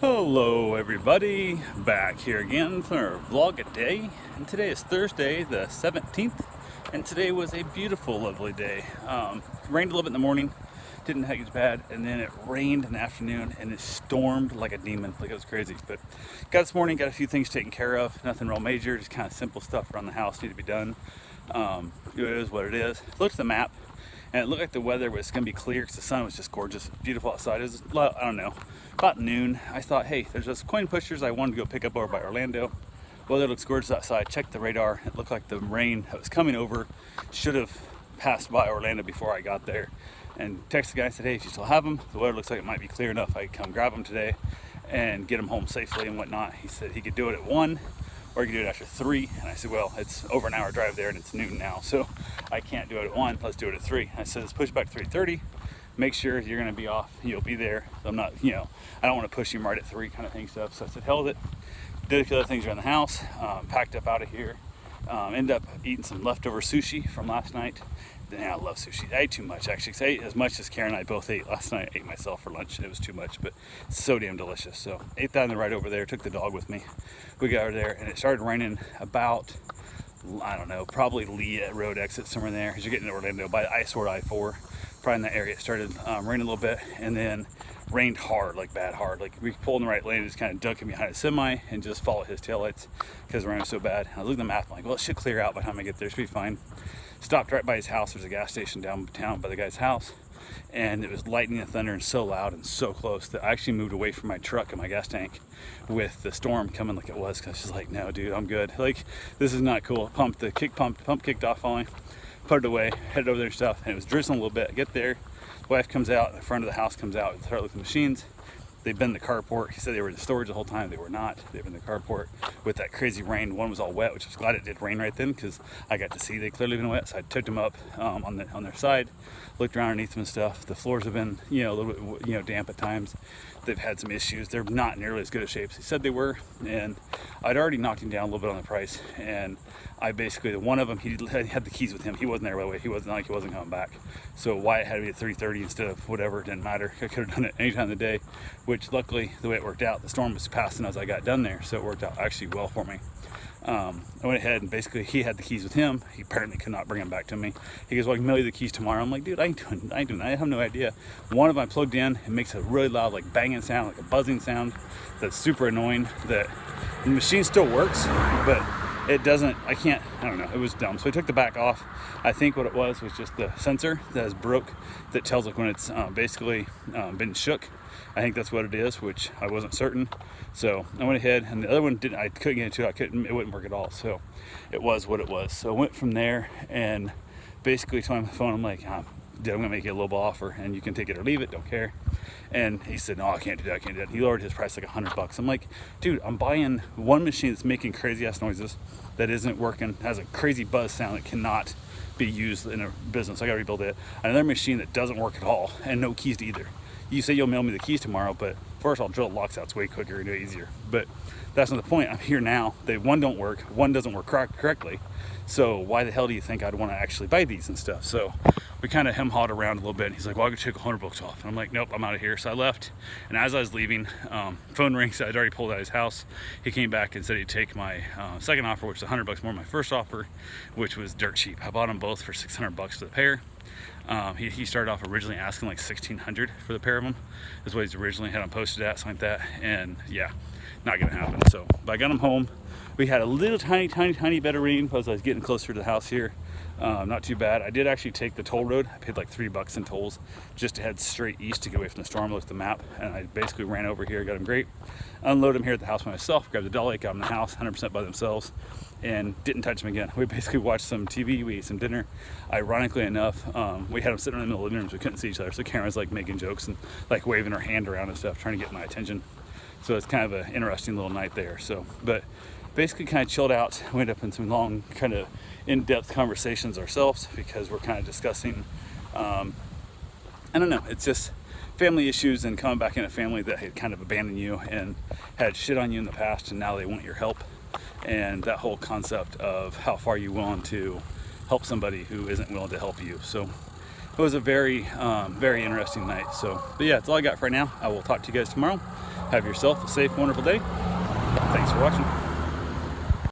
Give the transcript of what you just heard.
Hello everybody, back here again for our vlog a day, and today is Thursday the 17th, and today was a beautiful, lovely day. Rained a little bit in the morning, didn't think it was bad, and then it rained in the afternoon, and it stormed like a demon, like it was crazy. But got this morning, got a few things taken care of, nothing real major, just kind of simple stuff around the house need to be done. It is what it is. Looked at the map, and it looked like the weather was going to be clear because the sun was just gorgeous, beautiful outside. It was, I don't know, about noon. I thought, hey, there's those coin pushers I wanted to go pick up over by Orlando. Weather looks gorgeous outside. Checked the radar. It looked like the rain that was coming over should have passed by Orlando before I got there. And texted the guy and said, hey, if you still have them, the weather looks like it might be clear enough. I can come grab them today and get them home safely and whatnot. He said he could do it at 1 or he could do it after 3. And I said, well, it's over an hour drive there and it's noon now, so I can't do it at 1. Let's do it at 3. I said, let's push back to 3:30. Make sure you're going to be off. You'll be there. I'm not, I don't want to push you right at 3 kind of thing stuff. So I said, hell with it. Did a few other things around the house. Packed up out of here. Ended up eating some leftover sushi from last night. Yeah, I love sushi. I ate too much actually. 'Cause I ate as much as Karen and I both ate last night. I ate myself for lunch. It was too much, but it's so damn delicious. So ate that on the ride over there. Took the dog with me. We got over there, and it started raining about, I don't know, probably Lee Road exit somewhere in there. As you're getting to Orlando by I-4, probably in that area. It started raining a little bit, and then rained hard, like bad hard. Like we pulled in the right lane, just kind of dunking behind a semi and just followed his taillights because the rain was so bad. I looked at the map, I'm like, well, it should clear out by the time I get there. It should be fine. Stopped right by his house. There's a gas station downtown by the guy's house, and it was lightning and thunder and so loud and so close that I actually moved away from my truck and my gas tank with the storm coming like it was, because she's like, no dude, I'm good. Like, this is not cool. Pump kicked off on me, put it away, headed over there and stuff, and it was drizzling a little bit. I get there, the wife comes out, the front of the house comes out, start looking at the machines. They've been in the carport. He said they were in storage the whole time. They were not. They've been in the carport with that crazy rain. One was all wet, which I was glad it did rain right then, because I got to see they clearly been wet. So I took them up on their side, looked around underneath them and stuff. The floors have been, a little bit, damp at times. They've had some issues. They're not nearly as good a shape as he said they were, and I'd already knocked him down a little bit on the price. And I basically, one of them, he had the keys with him. He wasn't there, by the way. He wasn't like he wasn't coming back. So why it had to be at 3:30 instead of whatever, it didn't matter. I could have done it any time of the day, which luckily the way it worked out, the storm was passing as I got done there, so it worked out actually well for me. I went ahead and basically he had the keys with him. He apparently could not bring them back to me. He goes, well, I can mail you the keys tomorrow. I'm like, dude, I ain't doing that. I have no idea. One of them I plugged in, it makes a really loud, like banging sound, like a buzzing sound that's super annoying. That the machine still works, but it doesn't, I don't know, it was dumb. So I took the back off. I think what it was just the sensor that is broke that tells like when it's basically been shook. I think that's what it is, which I wasn't certain. So I went ahead, and the other one I couldn't get into it. It wouldn't work at all. So it was what it was. So I went from there and basically told him on the phone, I'm like, dude, I'm gonna make you a low offer and you can take it or leave it, don't care. And he said, no, I can't do that, I can't do that. He lowered his price like $100. I'm like, dude, I'm buying one machine that's making crazy ass noises, that isn't working, has a crazy buzz sound that cannot be used in a business. I gotta rebuild it. Another machine that doesn't work at all and no keys to either. You say you'll mail me the keys tomorrow, but first I'll drill locks out. It's way quicker and easier. But that's not the point. I'm here now. One don't work, one doesn't work correctly. So why the hell do you think I'd want to actually buy these and stuff? So we kind of hem-hawed around a little bit. And he's like, well, I could take $100 off. And I'm like, nope, I'm out of here. So I left. And as I was leaving, phone rings. I'd already pulled out his house. He came back and said he'd take my second offer, which was $100 more than my first offer, which was dirt cheap. I bought them both for $600 for the pair. He started off originally asking like $1,600 for the pair of them. Is what he's originally had them posted at, something like that. And yeah, not gonna happen. So, but I got them home. We had a little tiny bit of rain as I was getting closer to the house here. Not too bad. I did actually take the toll road. I paid like $3 in tolls just to head straight east to get away from the storm. I looked at the map, and I basically ran over here, got them great. Unloaded them here at the house by myself, grabbed the dolly, got them in the house 100% by themselves, and didn't touch them again. We basically watched some TV, we ate some dinner. Ironically enough, we had them sitting in the middle of the living room, so we couldn't see each other. So Karen was like making jokes and like waving her hand around and stuff, trying to get my attention. So it's kind of an interesting little night there. So, but basically kind of chilled out. We ended up in some long, kind of in-depth conversations ourselves because we're kind of discussing, I don't know, it's just family issues and coming back in a family that had kind of abandoned you and had shit on you in the past, and now they want your help. And that whole concept of how far you're willing to help somebody who isn't willing to help you. So it was a very, very interesting night. So, but yeah, that's all I got for right now. I will talk to you guys tomorrow. Have yourself a safe, wonderful day. Thanks for watching.